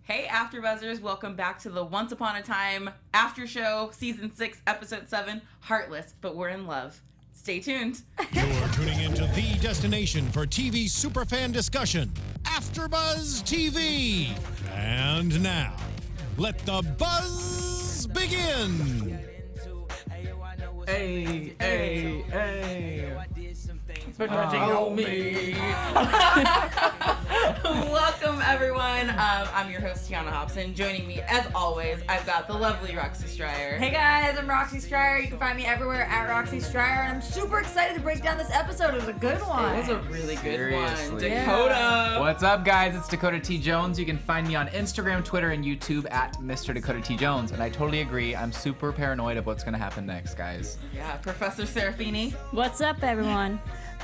Hey AfterBuzzers, welcome back to the Once Upon a Time After Show, Season 6, Episode 7, Heartless, but we're in love. Stay tuned. You're tuning into the destination for TV superfan discussion, AfterBuzz TV. And now, let the buzz begin. Hey, hey, hey. Oh, me. Welcome, everyone. I'm your host, Tiona Hobson. Joining me, as always, I've got the lovely Roxy Striar. Hey guys, I'm Roxy Striar. You can find me everywhere at Roxy Striar, and I'm super excited to break down this episode. It was a good one. It was a really good one. Seriously. Dakota. What's up, guys? It's Dakota T. Jones. You can find me on Instagram, Twitter, and YouTube at Mr. Dakota T. Jones. And I totally agree. I'm super paranoid of what's going to happen next, guys. Yeah, Professor Serafini. What's up, everyone?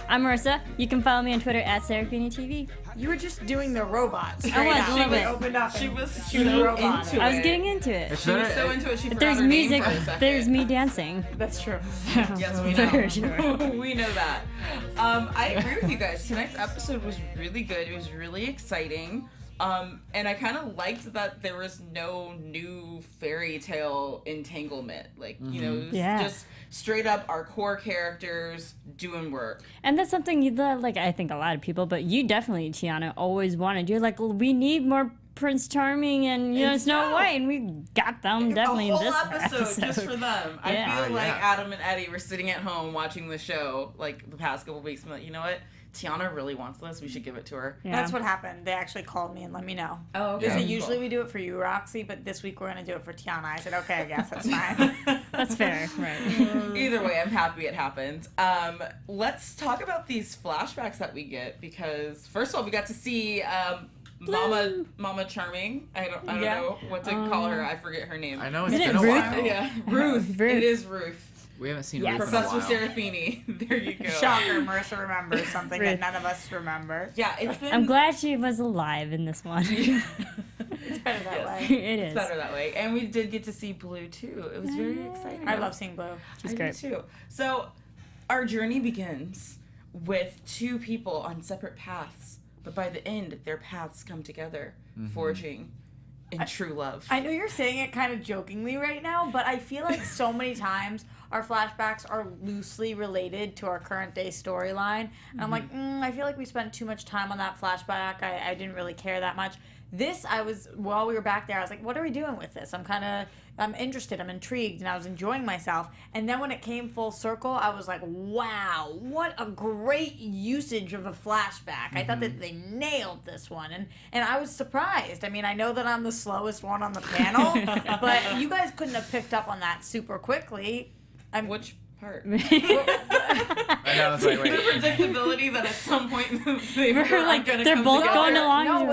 I'm Marisa. You can follow me on Twitter at SeraphiniTV. You were just doing the robots. I was a little bit. Opened up. She was she was a robot. into it. I was getting into it. She was so into it, she If forgot there's her name music, for a second. there's me dancing. That's true. Yes, we know. For sure. We know that. I agree with you guys. Tonight's episode was really good. It was really exciting. And I kind of liked that there was no new fairy tale entanglement. Like, you know, it was just straight up our core characters doing work. And that's something that, like, I think a lot of people, but you definitely, Tiona, always wanted. You're like, well, we need more Prince Charming and, you know, Snow White, and we got them definitely a in whole this episode just for them. Yeah. I feel like Adam and Eddie were sitting at home watching the show like the past couple weeks and like, you know what? Tiona really wants this. We should give it to her. Yeah. That's what happened. They actually called me and let me know. Oh, okay. They said, usually we do it for you, Roxy, but this week we're going to do it for Tiona. I said, okay, I guess that's fine. That's fair, right? Either way, I'm happy it happened. Let's talk about these flashbacks that we get because first of all, we got to see Mama Charming. I don't know what to call her. I forget her name. I know it's Isn't been it a Ruth? while. Yeah, Ruth. It is Ruth. We haven't seen Yes. Ruth in a Professor while. Serafini. There you go. Shocker, Marissa remembers something Ruth. that none of us remember. Yeah, it's been. I'm glad she was alive in this one. It's better that way. It is. It's better that way. And we did get to see Blue too. It was very exciting. I love seeing Blue. She's I great. do too. So, our journey begins with two people on separate paths, but by the end, their paths come together, forging in true love. I know you're saying it kind of jokingly right now, but I feel like so many times our flashbacks are loosely related to our current day storyline. And I'm like, I feel like we spent too much time on that flashback. I didn't really care that much. This, while we were back there, I was like, what are we doing with this? I'm interested, I'm intrigued, and I was enjoying myself. And then when it came full circle, I was like, wow, what a great usage of a flashback. I thought that they nailed this one, and I was surprised. I mean, I know that I'm the slowest one on the panel, but you guys couldn't have picked up on that super quickly. Which part? I know, it's like, The wait. predictability that at some point they were like, gonna they're come both together. going along. No, Sure.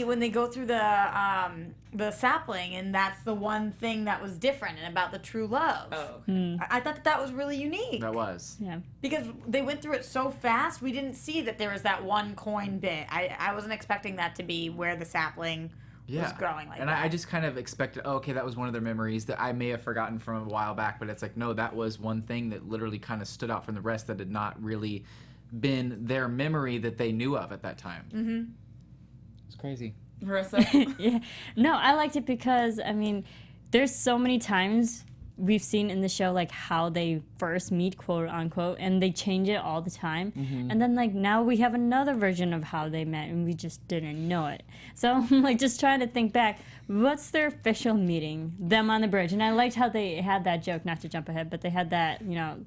when they go through the sapling, and that's the one thing that was different and about the true love. Oh. I thought that was really unique. That was. Yeah. Because they went through it so fast, we didn't see that there was that one coin bit. I wasn't expecting that to be where the sapling was growing like and that. I just kind of expected, okay, that was one of their memories that I may have forgotten from a while back, but it's like, no, that was one thing that literally kind of stood out from the rest that had not really been their memory that they knew of at that time. Mm-hmm. It's crazy. Marissa? Yeah. No, I liked it because, I mean, there's so many times we've seen in the show, like, how they first meet, quote unquote, and they change it all the time. And then, like, now we have another version of how they met, and we just didn't know it. So I'm, like, just trying to think back, what's their official meeting? Them on the bridge. And I liked how they had that joke, not to jump ahead, but they had that, you know,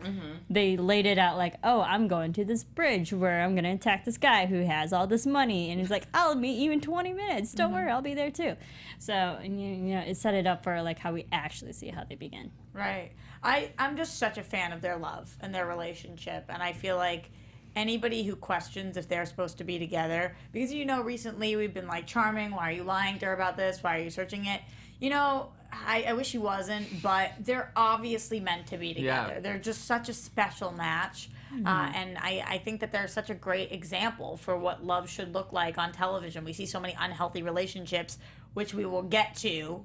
they laid it out like, oh, I'm going to this bridge where I'm going to attack this guy who has all this money. And he's like, I'll meet you in 20 minutes. Don't worry, I'll be there too. So, and, you know, it set it up for, like, how we actually see how they begin. Right. I'm just such a fan of their love and their relationship, and I feel like anybody who questions if they're supposed to be together, because, you know, recently we've been like, Charming, why are you lying to her about this? Why are you searching it? You know, I wish he wasn't, but they're obviously meant to be together. Yeah. They're just such a special match. And I think that they're such a great example for what love should look like on television. We see so many unhealthy relationships, which we will get to.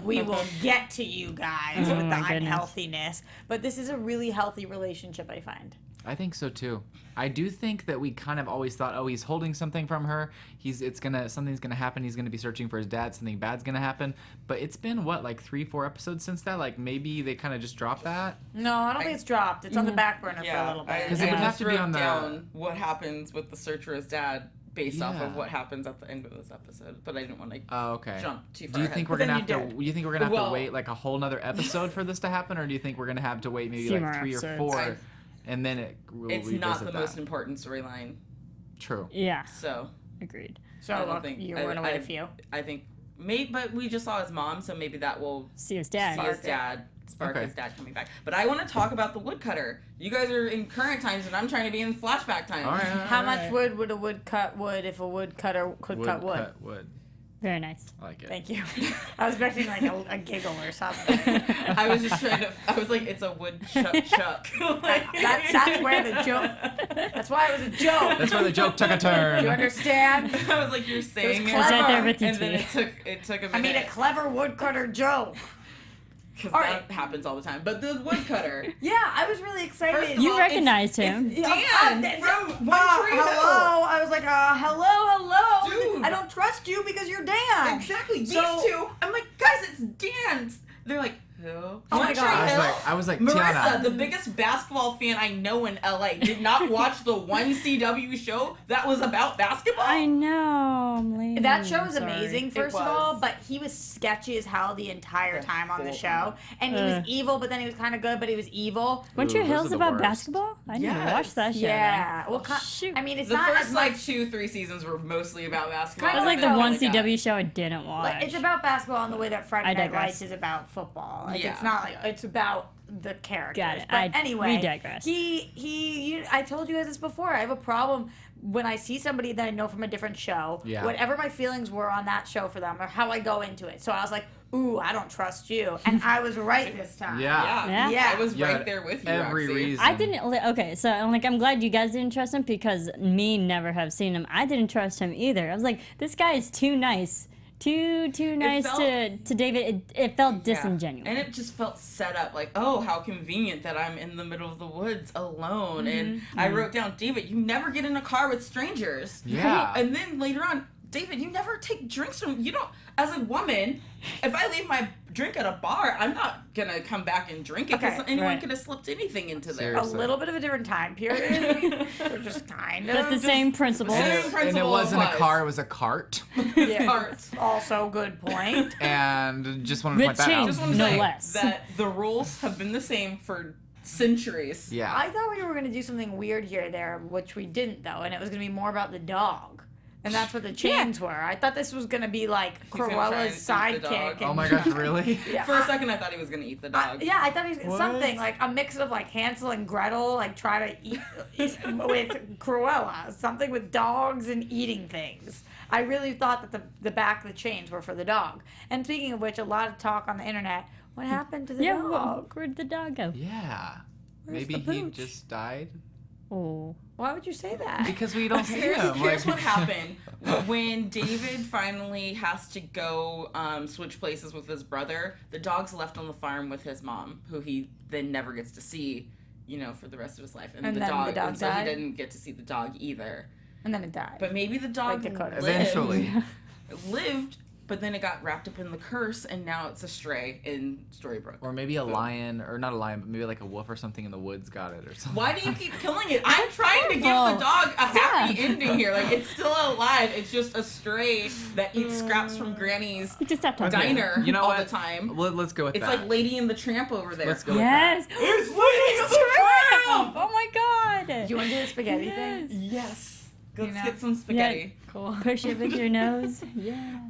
We will get to you guys with the my goodness. unhealthiness. But this is a really healthy relationship, I find. I think so too. I do think that we kind of always thought, oh, he's holding something from her. Something's gonna happen. He's gonna be searching for his dad. Something bad's gonna happen. But it's been what, like 3-4 episodes since that. Like maybe they kind of just dropped that. No, I don't think it's dropped. It's on the back burner for a little bit. Because it would have to be on the. Down what happens with the search for his dad based off of what happens at the end of this episode, but I didn't want to jump too far. Do you ahead. think we're gonna have to? Do you think we're gonna have to wait like a whole nother episode for this to happen, or do you think we're gonna have to wait maybe like 3 or 4? And then it's not the most important storyline. True. Yeah. So agreed. So I don't think we're gonna wait a few. I think but we just saw his mom, so maybe that will see his dad. Spark his dad coming back. But I want to talk about the woodcutter. You guys are in current times, and I'm trying to be in flashback times. All right, How much wood would a wood cut wood if a woodcutter could cut wood? Cut wood. Very nice. I like it. Thank you. I was expecting like a giggle or something. I was just trying to. I was like, it's a wood chuck. That's where the joke. That's why it was a joke. That's where the joke took a turn. You understand? I was like, you're saying it, clever. Right there with you and two. then it took a minute. I mean, a clever woodcutter joke. Because All that happens all the time. But the woodcutter. Yeah, I was really excited. First of You all, recognized him. Dan from One Tree Hill. Hello. I was like, hello. Dude. I don't trust you because you're Dan. Exactly. These So- two. I'm like, guys, it's Dan. They're like, who? Oh my One Tree God. Hill. I was like, Marisa, Tiona. the biggest basketball fan I know in LA, did not watch the one CW show that was about basketball. I know. I'm lame. That show I'm was sorry. amazing, first of was. all, but he was sketchy as hell the entire time on the whole show. time. And he was evil, but then he was kind of good, but he was evil. One Tree Ooh, those Hill's are the about worst. basketball? I didn't Yes. watch that show. Yeah. then. Well, Shoot. I mean, it's The not first as like much. 2-3 seasons were mostly about basketball. It was like the No, one really CW show I didn't watch. Like, it's about basketball in the way that Friday I Night digress. Lights is about football. Like, Yeah. it's not like it's about the characters. Got it. But anyway, we digress. I told you guys this before. I have a problem when I see somebody that I know from a different show. Yeah. Whatever my feelings were on that show for them, or how I go into it. So I was like, "Ooh, I don't trust you," and I was right this time. Yeah. Yeah. I was You had right there with you. every Roxy. reason. I didn't. Okay, so I'm glad you guys didn't trust him because me never have seen him. I didn't trust him either. I was like, this guy is too nice. Too nice felt- to David. It felt Yeah. disingenuous. And it just felt set up like, oh, how convenient that I'm in the middle of the woods alone. And I wrote down, David, you never get in a car with strangers. Yeah. And then later on, David, you never take drinks from, you don't, as a woman, if I leave my drink at a bar, I'm not going to come back and drink it because Okay, anyone right. could have slipped anything into there. A Seriously. little bit of a different time period. Or just kind of. but the same principle. Same And it principle wasn't a applies. car, it was a cart. Yeah. Carts. Also, good point. And just wanted to With point that change. out. Just want to No say less. that the rules have been the same for centuries. Yeah. I thought we were going to do something weird here, there, which we didn't, though, and it was going to be more about the dog. And that's what the chains were. I thought this was going to be like gonna try Cruella's and eat the sidekick. dog. Oh my gosh, really? Yeah, For a second, I thought he was going to eat the dog. yeah, I thought he was What? something like a mix of like Hansel and Gretel, like try to eat with Cruella, something with dogs and eating things. I really thought that the back of the chains were for the dog. And speaking of which, a lot of talk on the internet. What happened to the Yeah, dog? where'd the dog go? Yeah. Where's Maybe the he pooch? just died. Oh. Why would you say that? Because we don't see Here's him. here's like- what happened. When David finally has to go switch places with his brother, the dog's left on the farm with his mom, who he then never gets to see, for the rest of his life. And the then the dog and so died? he didn't get to see the dog either. And then it died. But maybe the dog Like Dakota. lived, but then it got wrapped up in the curse, and now it's a stray in Storybrooke. Or maybe a lion, or not a lion, but maybe like a wolf or something in the woods got it or something. Why do you keep killing it? I'm trying to give the horrible. dog a happy Yeah. ending here. Like, it's still alive. It's just a stray that eats scraps from Granny's You just have to diner You know all what? the time. Let's go with It's that. like Lady and the Tramp over there. Let's go Yes. It's Lady and the Tramp! Oh my god. Do you want to do the spaghetti thing? Yes. Let's know? get some spaghetti. Cool. Push it with your nose. Yeah.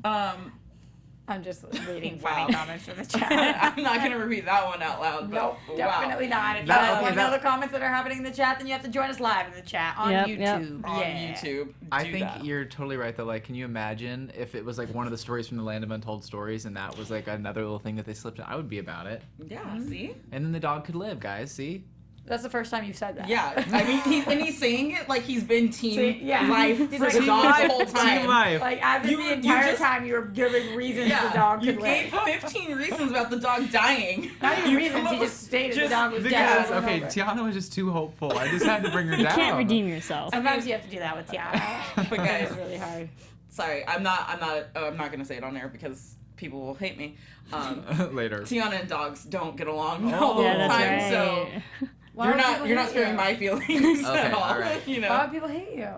I'm just reading Wow. funny comments from the chat. I'm not going to repeat that one out loud. Nope, But definitely not. If you That- guys okay, want to know that- the comments that are happening in the chat, then you have to join us live in the chat on Yep, YouTube. On Yeah. YouTube. I do think that. you're totally right though. Like, can you imagine if it was like one of the stories from the Land of Untold Stories, and that was like another little thing that they slipped in? I would be about it. Yeah, see? And then the dog could live, guys. See? That's the first time you've said that. Yeah, I mean, he's saying it like he's been team life He's for like, the dog "Team the whole Team time. life. Like, as if the entire time you were giving reasons the dog you could gave live. 15 reasons about the dog dying. Not even You reasons, come he up just with stated the just dog was the dead. guy. Okay, Tiona was just too hopeful. I just had to bring her down. You can't redeem yourself. Sometimes you have to do that with Tiana. But guys, It's really hard. sorry, I'm not gonna say it on air because people will hate me. Later. Tiana and dogs don't get along all the Yeah, that's time, right. so Why you're would not people you're not hate sparing you? my feelings Okay, at all. alright. You know, Why would people hate you?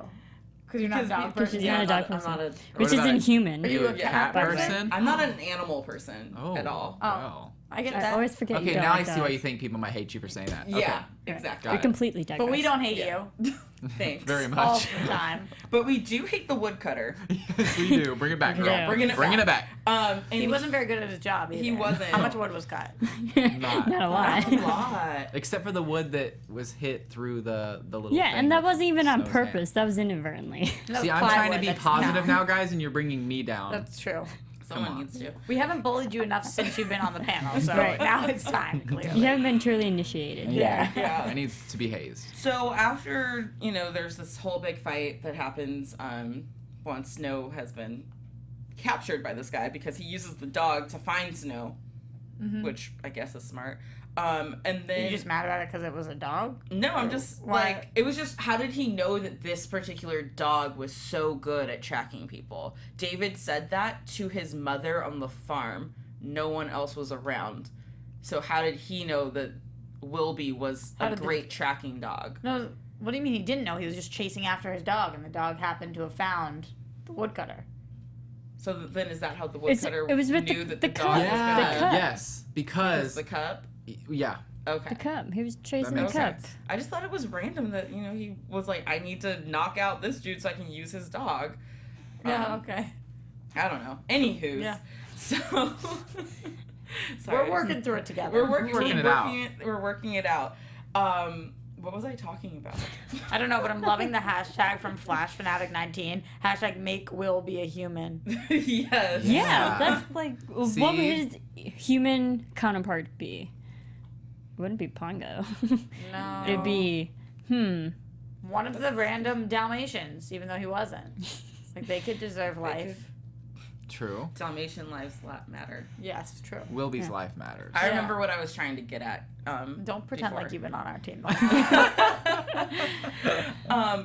Because you're not a dog Because she's person. not a dog I'm person. not a, Which is about- inhuman. Are you a Yeah. cat by the way. person? I'm not an animal person Oh. at all. Wow. I get I that. always forget you Okay, don't now I like see why dogs. you think people might hate you for saying that. Yeah, Okay. exactly. Got We it. completely digress. But we don't hate Yeah. you Thanks. Very all much. the time. But we do hate the woodcutter. Yes, we do. Bring it back, girl. Yeah. Bringing it Bringing back. it back. And He wasn't very good at his job either. He wasn't. How much wood was cut? Not a lot. a lot. Except for the wood that was hit through the little Yeah, thing and that wasn't even on Snow's hand. purpose. That was inadvertently. That See, was I'm trying to plywood, be that's positive not- now, guys, and you're bringing me down. That's true. Someone on. needs to. We haven't bullied you enough since you've been on the panel, so Right. now it's time, clearly. You haven't been truly initiated. Yeah. Yeah. I need to be hazed. So after, there's this whole big fight that happens once Snow has been captured by this guy because he uses the dog to find Snow, which I guess is smart. And then You just mad about it because it was a dog? no, I'm just Why? like, it was just, how did he know that this particular dog was so good at tracking people? David said that to his mother on the farm. No one else was around. So how did he know that Wilby was How a did the- great tracking dog? No, what do you mean he didn't know? He was just chasing after his dog, and the dog happened to have found the woodcutter. So then is that how the It's- woodcutter it was with knew the that the cup. dog was Yeah. gonna... cup. Yes, because The cup? yeah. Okay. The cup. He was chasing the makes cup. sense. I just thought it was random that, he was like, I need to knock out this dude so I can use his dog. Yeah, okay. I don't know. Anywho's. Yeah. So... We're working through it together. We're working it out. We're working it out. What was I talking about? I don't know, but I'm loving the hashtag from Flash Fanatic 19. Hashtag make Will be a human. Yes. Yeah, Yeah. that's like, what See? would his human counterpart be? It wouldn't be Pongo. No. It'd be, one of the random Dalmatians, even though he wasn't. Like, they could deserve life. True. Dalmatian lives matter. Yes, true. Wilby's life matters. I remember what I was trying to get at. Don't pretend before. like you've been on our team.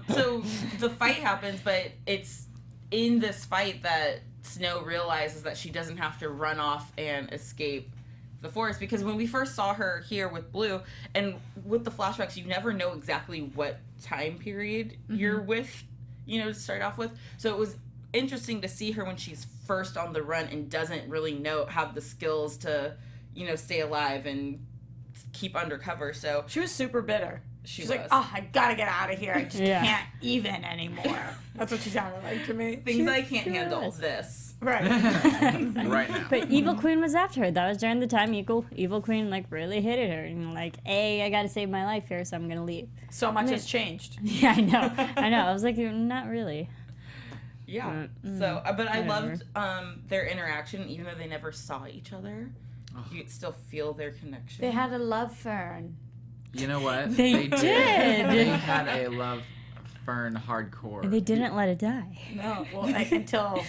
So the fight happens, but it's in this fight that Snow realizes that she doesn't have to run off and escape the forest, because when we first saw her here with Blue and with the flashbacks, you never know exactly what time period you're with, to start off with. So it was interesting to see her when she's first on the run and doesn't really have the skills to, stay alive and keep undercover. So She was super bitter. She's She's like, oh, I gotta get out of here. I just Yeah. can't even anymore. That's what she sounded like to me. things I can't she handle. was. This. Right. Right now. but Evil Queen was after her. That was during the time Evil Queen really hated her. And like, hey, I gotta save my life here, so I'm gonna leave. So much has changed. Yeah, I know. I was like, not really. Yeah. So, but I whatever. loved their interaction, even though they never saw each other. You could still feel their connection. They had a love fern. You know what? They did. did. They had a love fern hardcore. And they didn't let it die. No, well, like, until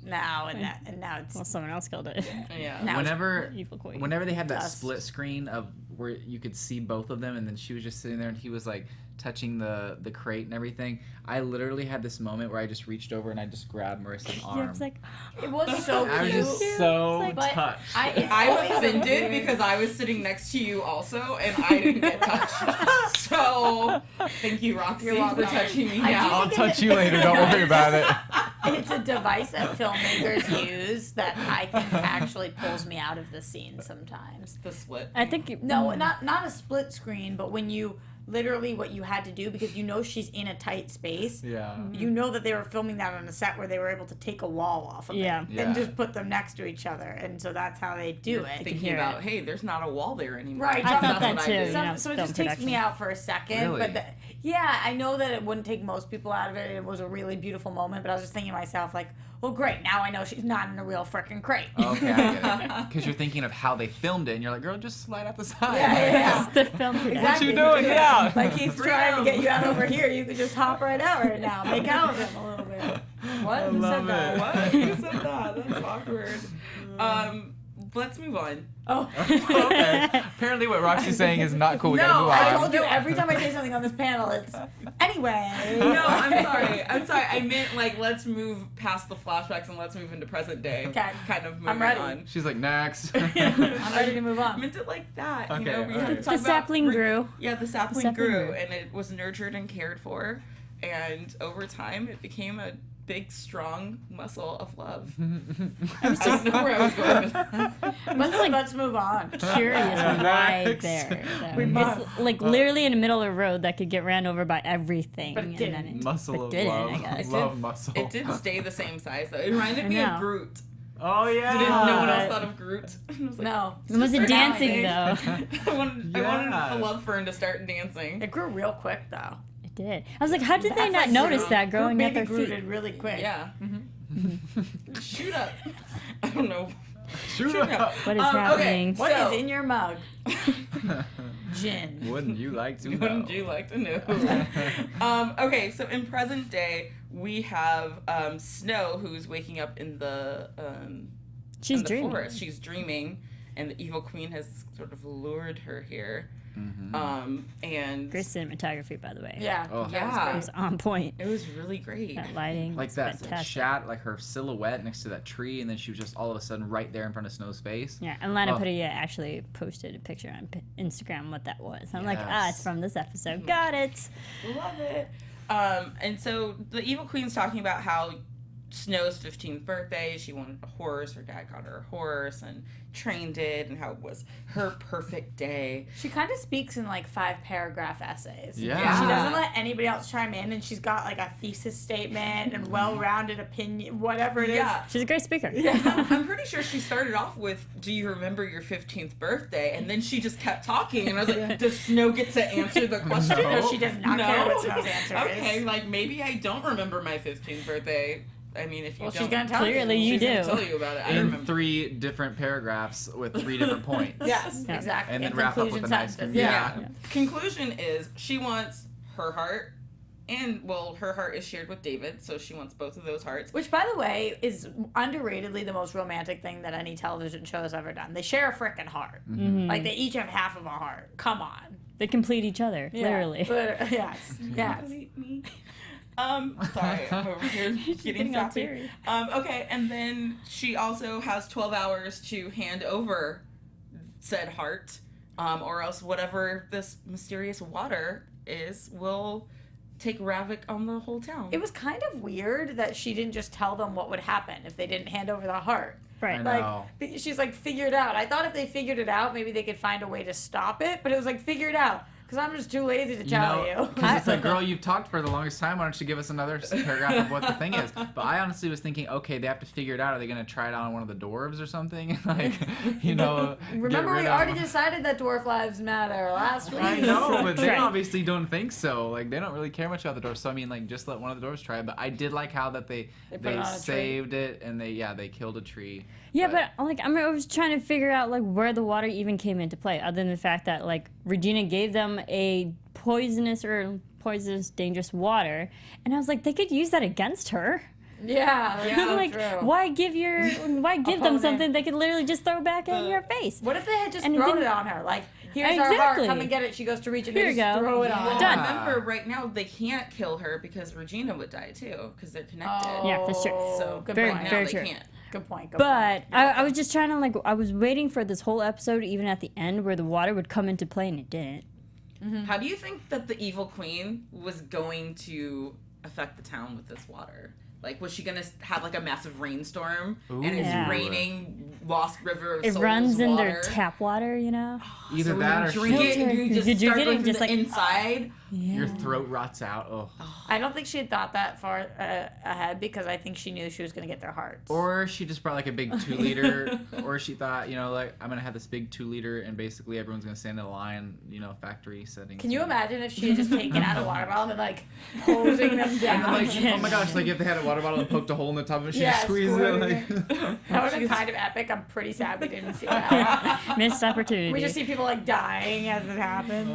now, and now it's Well, someone else killed it. Yeah. now. Evil Queen. Whenever they had that Dust. split screen of where you could see both of them, and then she was just sitting there, and he was like touching the crate and everything, I literally had this moment where I just reached over and I just grabbed Marissa's arm. Yeah, I was like, It was so I was cute. just so But touched. it's I'm always offended weird- because I was sitting next to you also, and I didn't get touched. So, thank you, Roxy, You're welcome. for touching me I now. do I'll touch you later. Don't worry about it. It's a device that filmmakers use that I think actually pulls me out of the scene sometimes. The split. I think No, not a split screen, but when you literally what you had to do, because she's in a tight space. Yeah. You know that they were filming that on a set where they were able to take a wall off of Yeah. it Yeah. and just put them next to each other, and so that's how they do it. Thinking hear about, it. hey, there's not a wall there anymore. Right, I thought That's that what too. did. So, Yeah, so it film just takes me production. out for a second, Really? but Yeah, I know that it wouldn't take most people out of it. It was a really beautiful moment, but I was just thinking to myself, like, well, great. Now I know she's not in a real freaking crate. Okay, I get it. Because you're thinking of how they filmed it, and you're like, girl, just slide out the side. Yeah. The film production. What you doing? Get out. Like he's trying to get you out over here. You could just hop right out right now. Make out with him a little bit. What? Who said love that? it. What? Who said that? That's awkward. Let's move on. Oh. Okay. Apparently what Roxy's saying is not cool. We gotta No, move I on. told you every time I say something on this panel, it's anyway. No, I'm sorry. I meant like let's move past the flashbacks and let's move into present day. Okay. Kind of moving I'm ready. on. She's like, next. I'm ready to move I on. meant it like that. Okay, You know, we alright. had to The talk about sapling grew. Yeah, the sapling sapling grew, grew. and it was nurtured and cared for, and over time it became a big, strong muscle of love. I don't know where I was going with that. Let's move on. Curious why Next. there. We Though. must. It's like literally in the middle of the road that could get ran over by everything. But it and didn't. then it Muscle but of didn't, love. I guess. Love muscle. It did stay the same size though. It reminded I me know. of Groot. Oh, yeah. Didn't no one else But- thought of Groot. I was like, No. Was it Start dancing dancing. though? I wanted Yeah. the love fern to start dancing. It grew real quick though. It did. I was like, how did they That's not like notice Groot. that growing Groot at their baby feet? Grooted really quick. Yeah. Shoot up. I don't know. Shoot Shoot up. up. What is Okay. happening? What is So- in your mug? Gin. Wouldn't you like to know? Wouldn't you like to know? Okay, so in present day, we have Snow, who's waking up in the She's in the dreaming. forest. She's dreaming, and the evil queen has sort of lured her here. And Great cinematography, by the way. Yeah. Oh. that was Yeah. It was on point. it was really great. That lighting Like was that fantastic. shot, like her silhouette next to that tree, and then she was just all of a sudden right there in front of Snow's face. Yeah, and Lana Oh. Padilla actually posted a picture on Instagram what that was. I'm like, it's Yes. from this episode. Got it. Love it. And so the evil queen's talking about how Snow's 15th birthday, she wanted a horse. Her dad got her a horse and trained it, and how it was her perfect day. She kind of speaks in like 5-paragraph essays. Yeah. She doesn't let anybody else chime in, and she's got like a thesis statement and well-rounded opinion, whatever it is. Yeah. She's a great speaker. I'm pretty sure she started off with, "Do you remember your 15th birthday?" And then she just kept talking, and I was like, "Does Snow get to answer the question?" No. She does not care what Snow's answer is. Okay, like maybe I don't remember my 15th birthday. I mean, if you Well, don't, she's gonna tell Clearly you. you she's gonna do. tell you about it. I In remember. 3 different paragraphs with 3 different points. Yes, Yeah. exactly. And then In wrap up with conclusion a nice sentences. yeah. Conclusion is she wants her heart, and well, her heart is shared with David, so she wants both of those hearts. Which, by the way, is underratedly the most romantic thing that any television show has ever done. They share a frickin' heart. Like, they each have half of a heart. Come on. They complete each other, literally. Yes. Yes. Complete me. Sorry, I'm over here getting getting all sappy. teary. Okay, and then she also has 12 hours to hand over said heart, or else whatever this mysterious water is will take Ravik on the whole town. It was kind of weird that she didn't just tell them what would happen if they didn't hand over the heart. Right. I Like, know. she's like, figure it out. I thought if they figured it out, maybe they could find a way to stop it, but it was like, figure it out. Because I'm just too lazy to tell you. Because it's like, girl, you've talked for the longest time. Why don't you give us another paragraph of what the thing is? But I honestly was thinking, okay, they have to figure it out. Are they going to try it on one of the dwarves or something? Like, you know. Remember, get we rid already of... decided that dwarf lives matter last week. I know, but they Right. obviously don't think so. Like, they don't really care much about the dwarves. So, I mean, like, just let one of the dwarves try it. But I did like how that they put it on a tree. saved it and they killed a tree. Yeah, but like I was trying to figure out like where the water even came into play, other than the fact that like Regina gave them a poisonous, dangerous water, and I was like, they could use that against her. Yeah, that's so like, true. why give them Opponent. something they could literally just throw back in your face? What if they had just And it thrown it didn't- on her? Like, here's our heart, Exactly. come and get it. She goes to reach it, Here they you just go. throw it on Well, her. Done. remember, right now they can't kill her because Regina would die too, because they're connected. Yeah, that's true. So good Very- right point. now very they true. can't. Good point. Good But point. I was just trying to like I was waiting for this whole episode, even at the end, where the water would come into play, and it didn't. How do you think that the evil queen was going to affect the town with this water? Like, was she gonna have like a massive rainstorm and it's Yeah. raining Lost River of It Souls runs in water? their tap water, you know. Either So that when or you drink she- it, and you You just drink start it going and from just the like- inside. your throat rots out. Oh. I don't think she had thought that far ahead because I think she knew she was going to get their hearts. Or she just brought like a big 2-liter, or she thought, like I'm gonna have this big 2-liter, and basically everyone's gonna stand in a line, factory settings. Can you imagine if she had just taken out a water bottle and like posing them down? And like, oh my gosh, like if they had a water bottle and poked a hole in the top of it, she just squeezed it. Like, that would have been kind of epic. I'm pretty sad we didn't see that. Missed opportunity. We just see people like dying as it happens.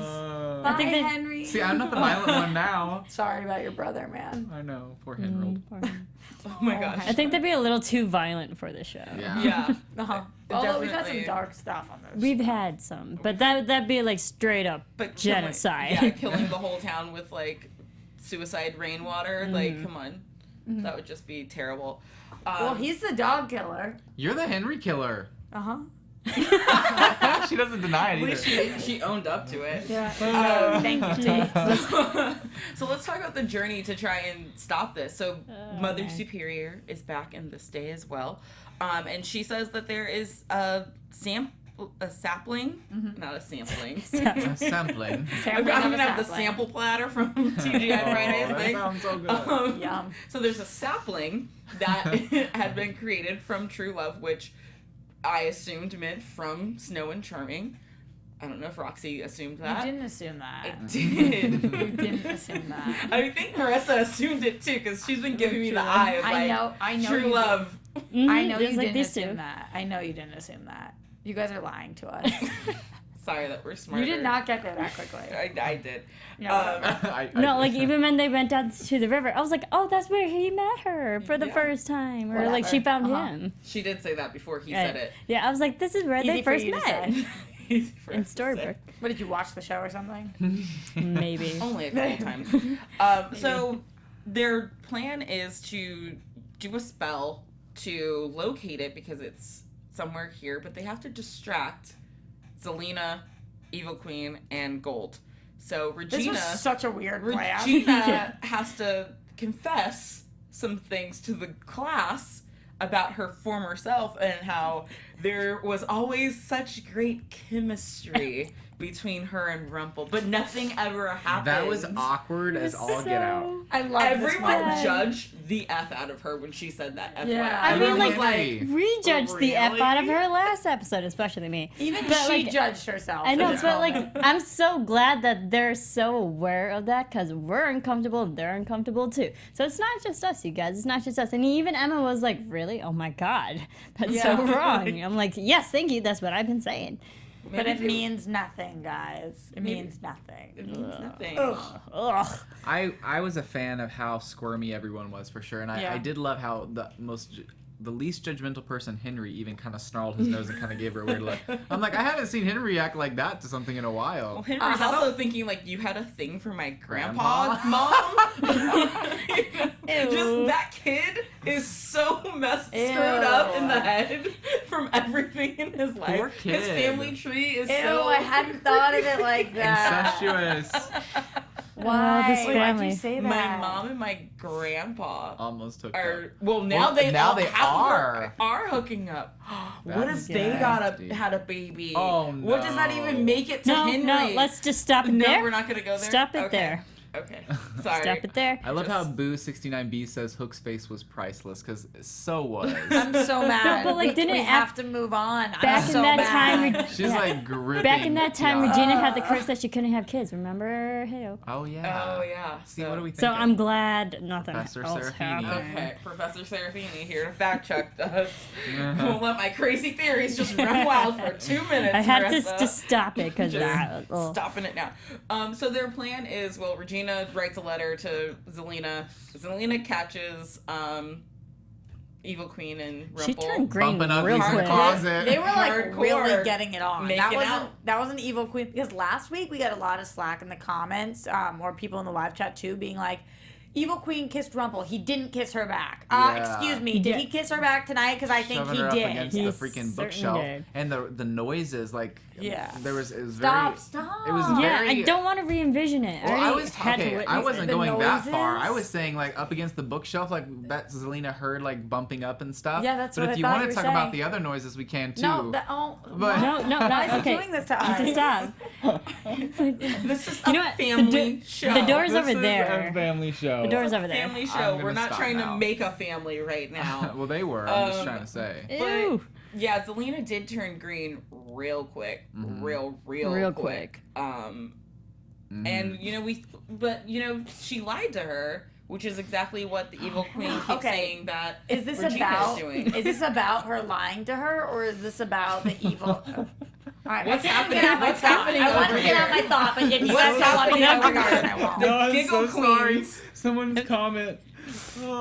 I think that- Henry. See, I'm not the violent one now. Sorry about your brother, man. I know, poor Henry. Oh my gosh. I think they'd be a little too violent for the show. Yeah. Yeah. Although we've had some Definitely. dark stuff on this. We've had some, but that'd be like straight up But genocide. killing the whole town with like suicide rainwater. Like, come on. That would just be terrible. Well, he's the dog killer. You're the Henry killer. Uh-huh. She doesn't deny it At either. least she owned up to it. Yeah. Thank you, Tate. So let's talk about the journey to try and stop this. So Mother okay. Superior is back in this day as well. And she says that there is a sapling, not a sampling. A sampling. I'm gonna have the sample platter from TGI Fridays. that Thanks. sounds so good. Yum. So there's a sapling that had been created from True Love, which I assumed meant from Snow and Charming. I don't know if Roxy assumed that. You didn't assume that. I did. You didn't assume that. I think Marissa assumed it too, because she's been giving me the eye of like, I know True you Love. I know you It's like didn't these assume two. that. I know you didn't assume that. You guys are lying to us. Sorry that we're smarter. You did not get there that quickly. I did. No, No, like even when they went down to the river, I was like, oh, that's where he met her for the Yeah. first time, or like she Whatever. found Uh-huh. him. She did say that before he Right. said it. Yeah, I was like, this is where Easy they for first you to met. say. Easy for In us to say. Storybook, What, did you watch the show or something? maybe. Only a couple times. So their plan is to do a spell to locate it because it's somewhere here, but they have to distract Zelina, Evil Queen, and Gold. So This Regina, was such a weird plan. Regina has to confess some things to the class about her former self and how there was always such great chemistry between her and Rumple, but nothing ever happened. That was awkward as all get out. I love this Everyone moment. judged the F out of her when she said that FYI. Yeah. I mean, Everyone like, was like, we judged the F out of Really? her last episode, especially me. Even But, she like, judged herself. I know, in this but like, moment. I'm so glad that they're so aware of that because we're uncomfortable and they're uncomfortable too. So it's not just us, you guys. It's not just us. And even Emma was like, "Really? Oh my God, that's so Yeah. wrong." I'm like, "Yes, thank you. That's what I've been saying." But it means nothing, guys. It Maybe- means nothing. It means nothing. Ugh. I was a fan of how squirmy everyone was for sure, and Yeah. I did love how the least judgmental person, Henry, even kind of snarled his nose and kind of gave her a weird look. I'm like, I haven't seen Henry act like that to something in a while. Well, Henry's how also about- thinking like you had a thing for my Grandpa? grandpa, mom. Ew. Just that kid is so screwed Ew. up in the head from everything in his life. Poor His kid. family tree is Ew, so. I hadn't thought of it like that. Incestuous. Why? this Why'd family. you say that? My mom and my grandpa Almost took up. are now Well, they now all they half of are. them are hooking up. What That's if they nasty. had a baby? Oh, What does that no. even make it to No, Henry? no. Let's just stop it No, there. we're not gonna go there. Stop it Okay. there. Okay, sorry. Stop it there. I love how Just- Boo69B says Hook's face was priceless, because so was. I'm so mad. but, like, we, didn't we it have to move on. Back I'm in so that mad. time, She's like gripping. Back in that time, Tiana. Regina had the curse that she couldn't have kids. Remember? Hey. Oh yeah. Oh yeah. See, what do we think? So I'm glad nothing Professor else Serafini. happened. Okay, Professor Serafini here to fact check us. Won't let my crazy theories just run wild for 2 minutes. I had to Marissa. just stop it because Just that. Oh. stopping it now. So their plan is, well, Regina writes a letter to Zelina. Zelina catches Evil Queen and Rumple. She turned green Bumping up real in the quick. closet. They were like Hardcore. really getting it on. Making That out. wasn't Evil Queen, because last week we got a lot of slack in the comments, or people in the live chat too, being like, Evil Queen kissed Rumple. He didn't kiss her back. Yeah. Excuse me. Did he kiss her back tonight? Because I think Shoving he her did. up against He the freaking certainly bookshelf, did. and the noises like Yeah. it was Stop, very stop. it was Yeah, very. I don't want to re-envision it. Well, I I already was had to okay. witness I wasn't it. going that far. I noises? was saying like up against the bookshelf, like that Zelina heard like bumping up and stuff. Yeah, that's but what if I you thought want you to were talk about saying. the other noises, we can too. No, But- No, Why is okay. he doing this to us? Stop. This is You a know what? family show. The door's This over is there. a family show. The door's It's a over there. family I'm show. gonna We're not stop trying now. to make a family right now. Well, they were. I'm just Um, trying to say. Ew. Yeah, Zelina did turn green real quick, Mm-hmm. real quick. Mm-hmm. And she lied to her, which is exactly what the evil queen keeps Okay. saying that Is this Regina's about? doing. Is this about her lying to her, or is this about the evil? All right, What's I can't happening- Get out my what's thought. happening I want over to get out here? my thought, but if you What's guys don't want to get out my happening garden, I won't. The I'm giggle so sorry. queens. Someone's comment.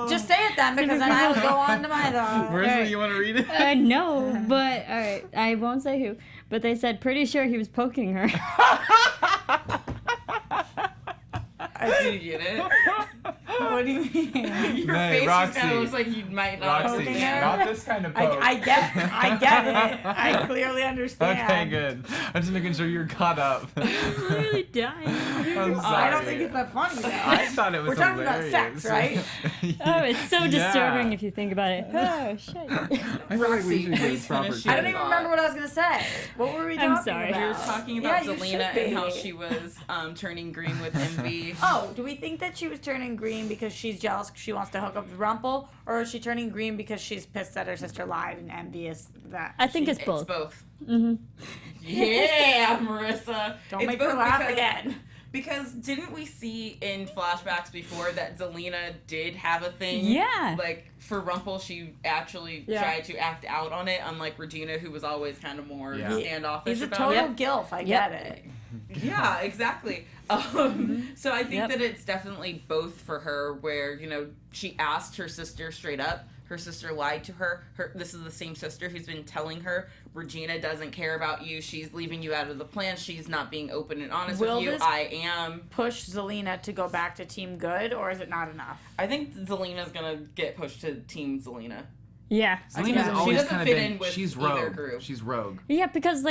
Just say it then, because then I will go on to my thought. Marisa, Alright. you want to read it? No, but all right, I won't say who. But they said pretty sure he was poking her. I do get it. What do you mean? Your Hey, face Roxy. just kind of looks like you might not. Roxy, poking her? not this kind of poke. I get it. I clearly understand. Okay, good. I'm just making sure you're caught up. I'm really dying. I'm sorry. I don't think it's that funny though. I thought it was We're talking hilarious. about sex, right? Oh, it's so disturbing Yeah. if you think about it. Oh, shit. I feel like we Roxy, should please get proper finish I don't your even remember what I was gonna say. What were we talking I'm sorry. about? We were talking about Yeah, you Zelina should and how be. she was turning green with envy. Oh, do we think that she was turning green because she's jealous 'cause she wants to hook up with Rumple, or is she turning green because she's pissed that her sister lied and envious that? I think it's It's both. both. Mm-hmm. Yeah, Marissa. Don't It's make her both laugh because- again. Because didn't we see in flashbacks before that Zelina did have a thing? Yeah. Like for Rumple, she actually Yeah. tried to act out on it, unlike Regina, who was always kind of more Yeah. standoffish He's a about total it. gilf. I Yep. get it. Yeah, exactly. So I think Yep. that it's definitely both for her, where she asked her sister straight up. Her sister lied to her. This is the same sister who's been telling her Regina doesn't care about you. She's leaving you out of the plan. She's not being open and honest Will with you. this- I am. Push Zelina to go back to Team Good, or is it not enough? I think Zelina's gonna get pushed to Team Zelina. Yeah. Zelina's Yeah. She always doesn't kind of fit been. in with She's either rogue. group. She's rogue. Yeah, because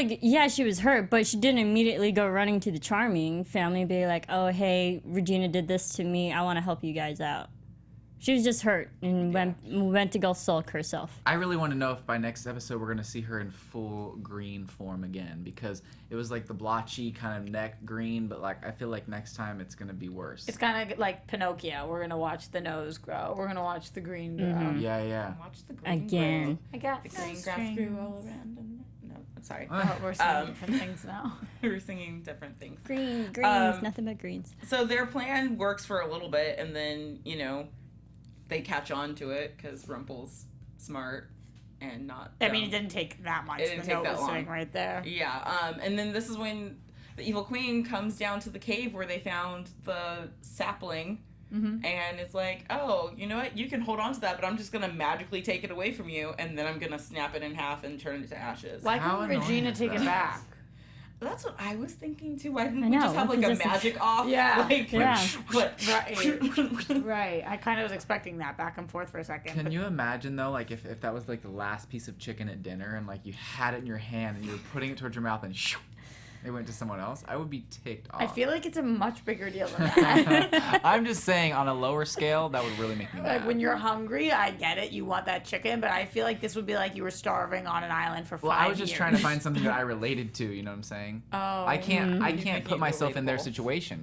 she was hurt, but she didn't immediately go running to the Charming family and be like, "Oh, hey, Regina did this to me. I want to help you guys out." She was just hurt and went to go sulk herself. I really want to know if by next episode we're gonna see her in full green form again, because it was like the blotchy kind of neck green, but I feel like next time it's gonna be worse. It's kind of like Pinocchio. We're gonna watch the nose grow. We're gonna watch the green grow. Yeah. Watch the green Again. grow. I got The green grass grew all around. No, I'm sorry. Oh, we're saying Um, different things now. We're singing different things. Greens, nothing but greens. So their plan works for a little bit, and then they catch on to it because Rumple's smart and not. I mean, dumb. it didn't take that much. It didn't the take note that was long. sitting right there. Yeah, and then this is when the evil queen comes down to the cave where they found the sapling, and it's like, oh, you know what? You can hold on to that, but I'm just gonna magically take it away from you, and then I'm gonna snap it in half and turn it to ashes. Why How couldn't annoying Regina is take it that? back? That's what I was thinking too. Why didn't I we know, just have we like a could just- magic off? Yeah. Like, Yeah. Right. Right. I kind of was expecting that back and forth for a second. Can but you imagine though, if that was the last piece of chicken at dinner and you had it in your hand and you were putting it towards your mouth and shoo, it went to someone else? I would be ticked off. I feel like it's a much bigger deal than that. I'm just saying, on a lower scale, that would really make me mad. Like when you're hungry, I get it. You want that chicken, but I feel like this would be like you were starving on an island for 5 years. Well, I was just trying to find something that I related to. You know what I'm saying? Oh. I can't making put it myself in their relatable. situation.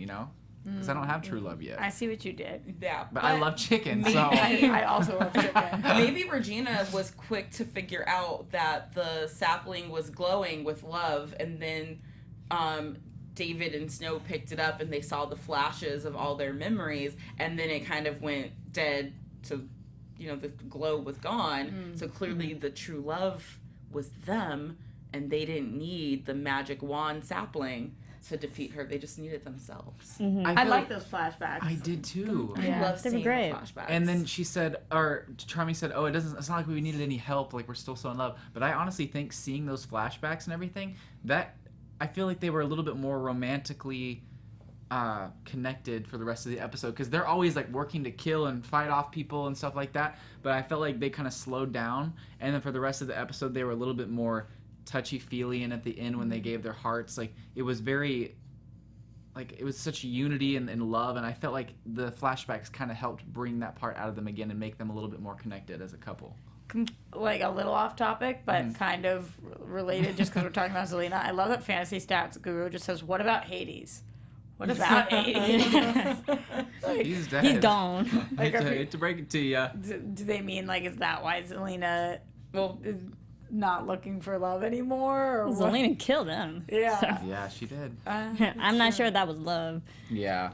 Because I don't have true love yet. I see what you did. Yeah, But I love chicken, so I also love chicken. maybe Regina was quick to figure out that the sapling was glowing with love, and then David and Snow picked it up and they saw the flashes of all their memories, and then it kind of went dead to, the glow was gone. So clearly the true love was them, and they didn't need the magic wand sapling to defeat her. They just needed themselves. I like those flashbacks. I did too. Yeah. I love They were seeing great. the flashbacks. And then she said, or Charmy said, "Oh, it's not like we needed any help. We're still so in love." But I honestly think seeing those flashbacks and everything, that I feel like they were a little bit more romantically connected for the rest of the episode, because they're always like working to kill and fight off people and stuff like that, but I felt like they kind of slowed down, and then for the rest of the episode they were a little bit more touchy-feely, and at the end when they gave their hearts, like it was very, like it was such unity and love, and I felt like the flashbacks kind of helped bring that part out of them again and make them a little bit more connected as a couple. Like a little off topic, but kind of related just because we're talking about Zelina. I love that Fantasy Stats Guru just says, what about Hades? What about Hades? He's dead. He's gone. I hate to break it to you. Do they mean, like, is that why Zelina Well, is not looking for love anymore? Or what? Zelina killed him. Yeah. Yeah, she did. I'm not sure that was love. Yeah.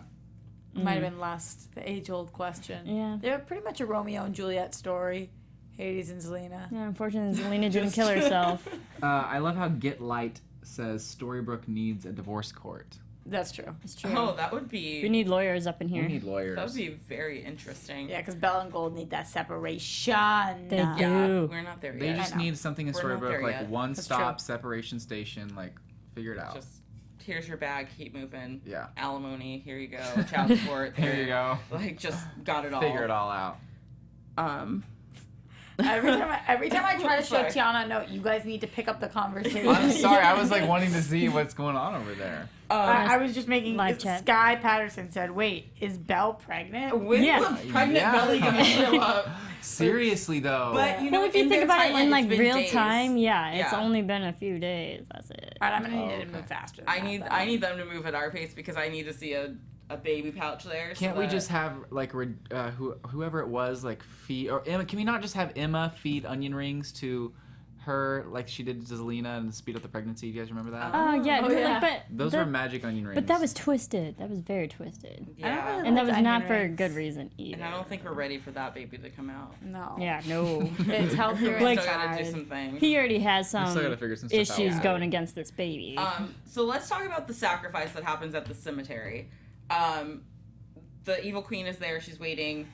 Might have been lust, the age-old question. Yeah. They're pretty much a Romeo and Juliet story, Hades and Zelina. Yeah, unfortunately, Zelina didn't kill herself. I love how Get Light says Storybrooke needs a divorce court. That's true. It's true. oh, that would be We need lawyers up in We here. need lawyers. that would be very interesting. Yeah, because Belle and Gold need that separation. They Yeah, do. we're not there They yet. just know. need something in We're not Storybrooke, there like yet. one-stop separation station, like figure it out. Just here's your bag, keep moving. Yeah. Alimony, here you go. Child support. Here you go. Like just got it all. Figure it all out. Every time I try to show Sorry. Tiana, no, you guys need to pick up the conversation. I'm sorry, I was like wanting to see what's going on over there. I was just making Live chat. Sky Patterson said, "Wait, is Belle pregnant?" When Yeah. the pregnant Yeah. belly gonna show up? Seriously though. But you know, Well, if you in think their about it timeline, in like it's been real days. time, yeah, it's Yeah. only been a few days. That's it. All right, I'm gonna need Oh, it to okay. move faster. Than I that, need though. them to move at our pace because I need to see a baby pouch there. Can't so we that- just have like whoever it was like feed, or Emma? Can we not just have Emma feed onion rings to her like she did to Zelina and speed up the pregnancy? You guys remember that? Oh yeah, Oh, but, yeah. like, but Those the- were magic onion rings. But that was twisted. That was very twisted. Yeah. really And that like was onion not for a rings. good reason either. And I don't think we're ready for that baby to come out. No. Yeah, no. It's healthier We Like- still gotta do inside. some things. He already has We still some gotta figure some stuff out. issues Yeah. going against this baby. So let's talk about the sacrifice that happens at the cemetery. The evil queen is there. She's waiting.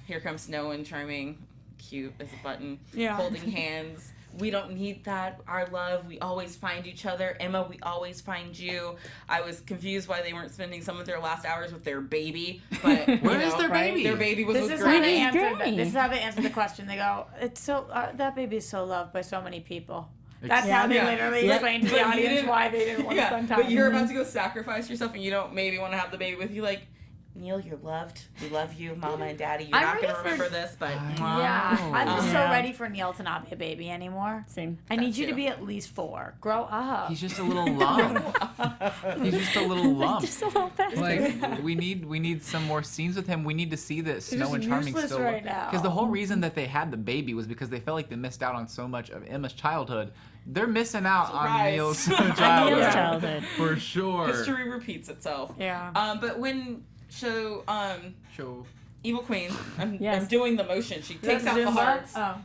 Here comes Snow and Charming, cute as a button, Yeah. holding hands. We don't need that. Our love, we always find each other. Emma, we always find you. I was confused why they weren't spending some of their last hours with their baby. But Where is their right? baby? Their baby was This with is how they Granny. answer. Granny. This is how they answer the question. They go, "It's so that baby is so loved by so many people." That's Yeah. how they Yeah. literally But- explain to but the you audience didn't- why they didn't want to Yeah, spend time. but you're about to go sacrifice yourself, and you don't maybe want to have the baby with you. Like, Neil, you're loved. We love you, Mama and Daddy. You're I'm not ready gonna for- remember this, but Yeah, I'm just so Yeah. ready for Neil to not be a baby anymore. Same. I need That you to too. be at least 4. Grow up. He's just a little lump. He's just a little lump. Just a little bit. Like we need some more scenes with him. We need to see that Snow just and Charming useless still right now. because the whole reason that they had the baby was because they felt like they missed out on so much of Emma's childhood. They're missing out on Surprise. Neil's Neil's childhood childhood. for sure. history repeats itself. Yeah. But when so Show. evil queen, I'm Yes. doing the motion. She takes out the Zumba? hearts. Oh,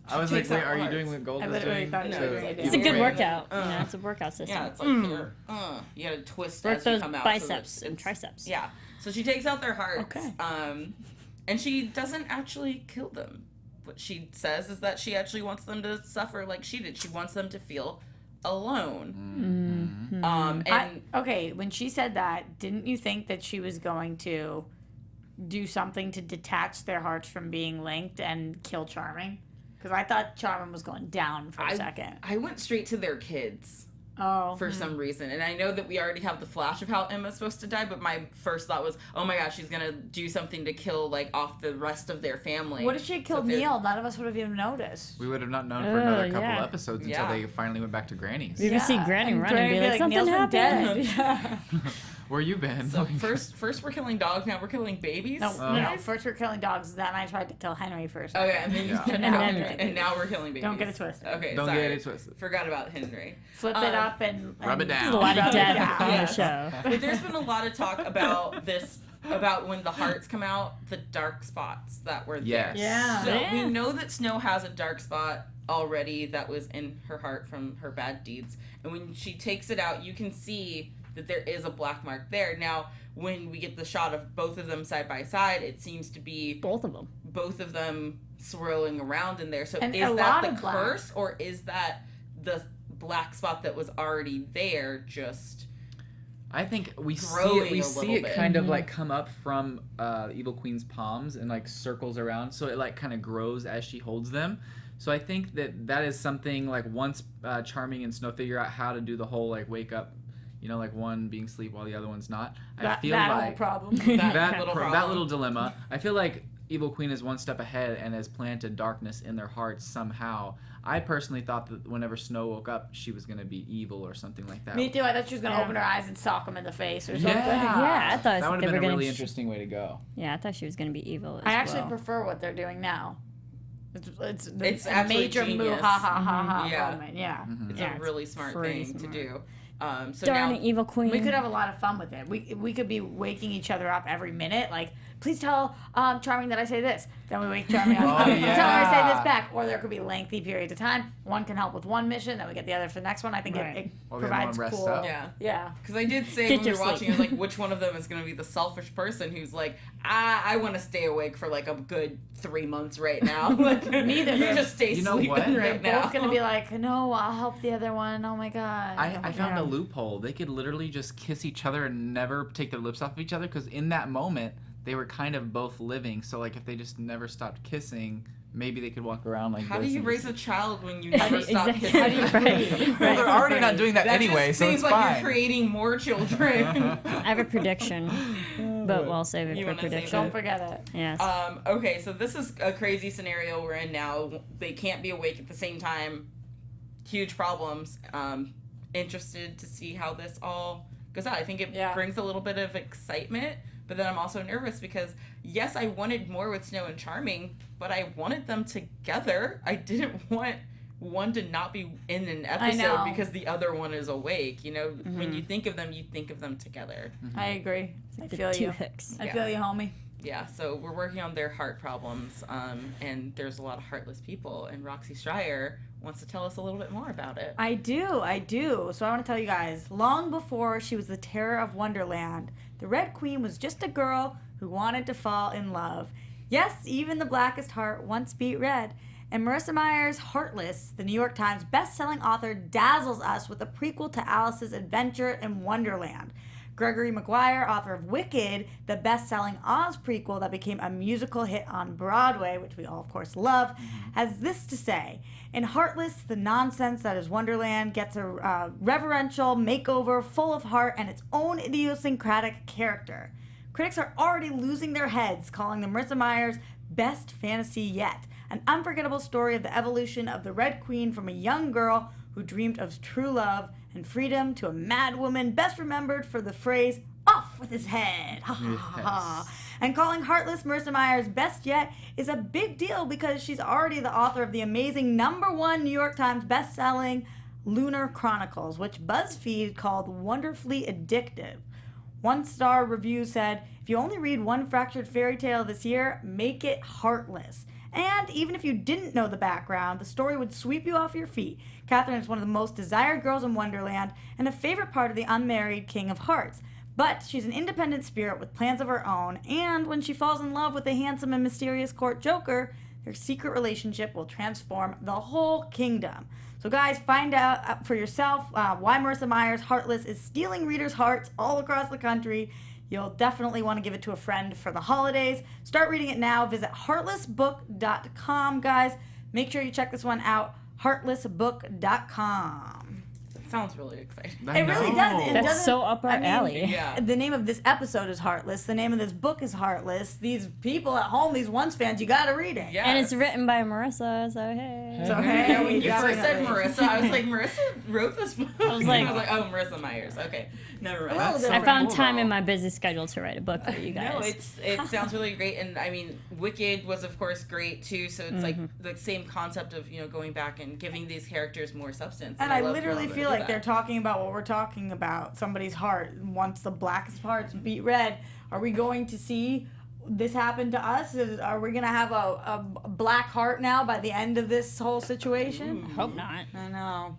I was like, takes wait, out are the you doing hearts. what Gold I was literally doing? thought you No, were it's doing like it. It's a Yeah. good Right. workout. Uh. You know, it's a workout system. Yeah, it's like here. You gotta twist Work as you those come out. biceps so that and it's- triceps. Yeah. So she takes out their hearts. Okay. And she doesn't actually kill them. What she says is that she actually wants them to suffer like she did. She wants them to feel alone. And okay, when she said that, didn't you think that she was going to do something to detach their hearts from being linked and kill Charming? Because I thought Charming was going down for a second. I went straight to their kids. Oh. For some reason. And I know that we already have the flash of how Emma's supposed to die, but my first thought was, oh my gosh, she's gonna do something to kill, like, off the rest of their family. What if she had killed they're- Neil? None of us would have even noticed. We would have not known for another couple yeah. episodes Yeah. until they finally went back to Granny's. We would see Granny run and be like, something Neil's been happened. dead. Where you been? So first we're killing dogs, now we're killing babies? No, Oh. no. First we're killing dogs, then I tried to kill Henry first. Okay, and then Yeah. and now we're killing babies. Don't get it twisted. Okay, Don't sorry. get it twisted. Forgot about Henry. Flip it up and Rub it down. There's a lot of Rub it death down. on the Yes. show. But there's been a lot of talk about this, about when the hearts come out, the dark spots that were Yes. there. Yeah. So Yeah. we know that Snow has a dark spot already that was in her heart from her bad deeds. And when she takes it out, you can see that there is a black mark there. Now, when we get the shot of both of them side by side, it seems to be Both of them. both of them swirling around in there. So And a is lot that the of black. curse, or is that the black spot that was already there just I think we growing see a it little bit. kind of like come up from Evil Queen's palms and like circles around, so it like kind of grows as she holds them. So I think that is something like once Charming and Snow figure out how to do the whole like wake up, like one being asleep while the other one's not. I feel that like whole problem. that little dilemma. I feel like Evil Queen is one step ahead and has planted darkness in their hearts somehow. I personally thought that whenever Snow woke up, she was going to be evil or something like that. Me too. I thought she was gonna open her eyes and sock him in the face or something. Yeah, I thought that would they have were been a gonna really interesting way to go. Yeah, I thought she was gonna be evil. I actually prefer what they're doing now. It's a actually major genius. move, ha ha ha ha Yeah. moment. Yeah, It's yeah, a really smart pretty thing to smart. do. So Darn now, it, Evil Queen. we could have a lot of fun with it. We could be waking each other up every minute, like, please tell Charming that I say this. Then we wake Charming up. Tell her I say this back. Or there could be lengthy periods of time. One can help with one mission, then we get the other for the next one. I think it Well, the other provides one rests cool. up. yeah. Because I did say Get when we were your watching, I sleep. was like, which one of them is going to be the selfish person who's like, I want to stay awake for like a good 3 months right now. Like, Neither you of just stay You know sleeping what? right They're now. both gonna be like, no, I'll help the other one. Oh my god. I found a loophole. They could literally just kiss each other and never take their lips off of each other, because in that moment they were kind of both living. So like if they just never stopped kissing, maybe they could walk around like How this. do you and raise just- a child when you never stop Exactly. kissing? How do you Well, they're already not doing that, That anyway, just so seems it's like fine. you're creating more children. I have a prediction, but we'll save it You for wanna save prediction. Don't forget it. Yes. Okay, so this is a crazy scenario we're in now. They can't be awake at the same time. Huge problems. Interested to see how this all goes out. I think it brings a little bit of excitement, but then I'm also nervous because, yes, I wanted more with Snow and Charming, but I wanted them together. I didn't want one to not be in an episode because the other one is awake. When you think of them together. I agree. I the feel two you. hooks. I feel you, homie. Yeah, so we're working on their heart problems, and there's a lot of heartless people, and Roxy Striar wants to tell us a little bit more about it. I do. So I want to tell you guys, long before she was the terror of Wonderland, the Red Queen was just a girl who wanted to fall in love. Yes, even the blackest heart once beat red. And Marisa Meyer's Heartless, the New York Times best-selling author, dazzles us with a prequel to Alice's adventure in Wonderland. Gregory Maguire, author of Wicked, the best-selling Oz prequel that became a musical hit on Broadway, which we all, of course, love, has this to say. In Heartless, the nonsense that is Wonderland gets a reverential makeover full of heart and its own idiosyncratic character. Critics are already losing their heads, calling the Marisa Meyer's best fantasy yet. An unforgettable story of the evolution of the Red Queen from a young girl who dreamed of true love and freedom to a mad woman best remembered for the phrase, off with his head. Ha ha ha ha. And calling Heartless Marisa Meyer's best yet is a big deal because she's already the author of the amazing #1 New York Times best-selling Lunar Chronicles, which BuzzFeed called wonderfully addictive. One-star review said, if you only read one fractured fairy tale this year, make it Heartless. And even if you didn't know the background, the story would sweep you off your feet. Catherine is one of the most desired girls in Wonderland and a favorite part of the unmarried King of Hearts. But she's an independent spirit with plans of her own, and when she falls in love with the handsome and mysterious court Joker, their secret relationship will transform the whole kingdom. So guys, find out for yourself why Marisa Meyer's Heartless is stealing readers' hearts all across the country. You'll definitely want to give it to a friend for the holidays. Start reading it now. Visit heartlessbook.com, guys. Make sure you check this one out, heartlessbook.com. Sounds really exciting. It really does. It That's doesn't- so up our alley. Yeah. The name of this episode is Heartless. The name of this book is Heartless. These people at home, these Once fans, you gotta read it. Yeah. And it's written by Marissa, so hey. So hey, Yeah, when you first said definitely. Marissa, I was like, Marissa wrote this book. I was like- oh, Marisa Myers. Okay, never mind. Well, I That's found cool, time though. in my busy schedule to write a book for you guys. No, it sounds really great, and I mean, Wicked was of course great too. So it's like the same concept of going back and giving these characters more substance. And I love literally how they feel do like they're that. talking about what we're talking about. Somebody's heart. Once the blackest hearts beat red, are we going to see this happen to us? Are we going to have a black heart now by the end of this whole situation? I hope not. I know.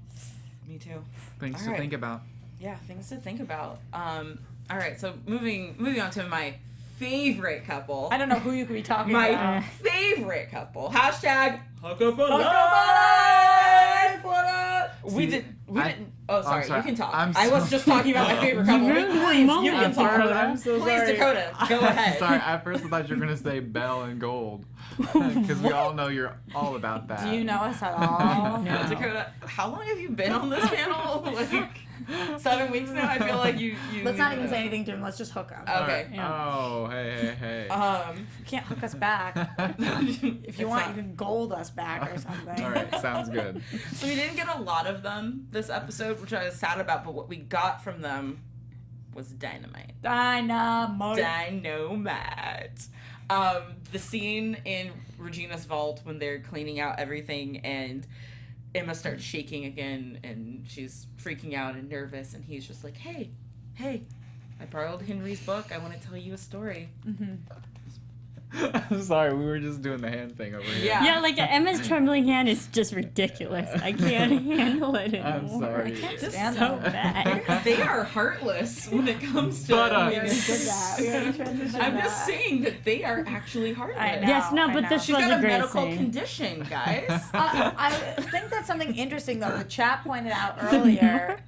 Me too. Things All to right. think about. Yeah, things to think about. All right, so moving on to my favorite couple. I don't know who you could be talking My about. favorite couple. Hashtag Huckle for Huckle for Life! What up? We didn't. Oh, sorry. sorry. You can talk. I'm I was so- just talking about my favorite couple. ruined my Please, you moment. can talk. I'm so Please, sorry. Dakota, go ahead. Sorry, at first I thought you were gonna say Belle and Gold, because we all know you're all about that. Do you know us at all? No. Dakota, how long have you been on this panel? Like 7 weeks now. I feel like you. Let's not even say anything to him. Let's just hook him. Okay. Yeah. Oh, hey. You can't hook us back. If you want, you can gold us back or something. All right, sounds good. So we didn't get a lot of them this episode, which I was sad about. But what we got from them was dynamite. Dynamite. Dynamite. The scene in Regina's vault when they're cleaning out everything and Emma starts shaking again and she's freaking out and nervous and he's just like, hey, I borrowed Henry's book. I want to tell you a story. I'm sorry, we were just doing the hand thing over here. Yeah. Yeah, like Emma's trembling hand is just ridiculous. I can't handle it anymore. I'm sorry. I can't Just stand so so bad. They are heartless when it comes to But, We already did that. We already transitioned I'm that. just saying that they are actually heartless. I know. Yes, no, I but know. this She's was got a a great medical scene. condition, guys. I think that's something interesting though. The chat pointed out earlier.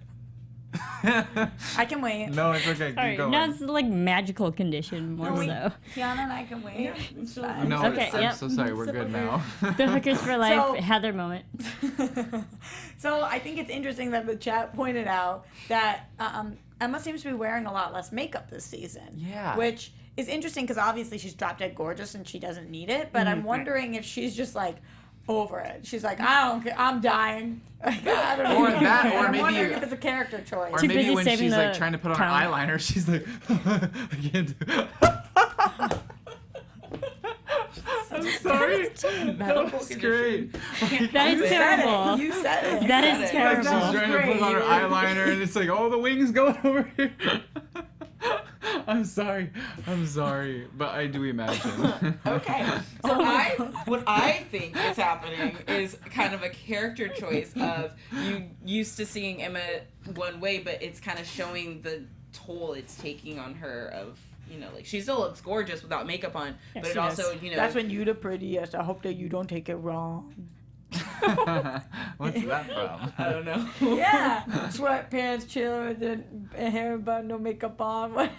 I can wait. No, it's okay. Sorry, Keep going. no, it's like magical condition more No, we- so. Tiana and I can wait. It's fine. No, Okay, I'm yep. so sorry. We're good now. The hookers for life So- had their moment. So I think it's interesting that the chat pointed out that Emma seems to be wearing a lot less makeup this season. Yeah. Which is interesting because obviously she's drop dead gorgeous and she doesn't need it. But I'm wondering if she's just like over it. She's like, I don't care. I'm dying. Like, I don't Or know. that, or I'm maybe- wondering if it's a character choice. Or Too maybe busy when saving she's like the trying to put on town. eyeliner, she's like, I can't do it. I'm sorry. That was great. That is You said terrible. it. You said it. That said is it. terrible. She's trying to put on her eyeliner, and it's like, oh, the wings going over here. I'm sorry, but I do imagine. Okay. So what I think is happening is kind of a character choice of you used to seeing Emma one way, but it's kind of showing the toll it's taking on her of, like she still looks gorgeous without makeup on, Yes, but it she also, does. That's when you the prettiest. I hope that you don't take it wrong. What's that from? I don't know. Yeah. Sweatpants, chill with the hair bun, no makeup on.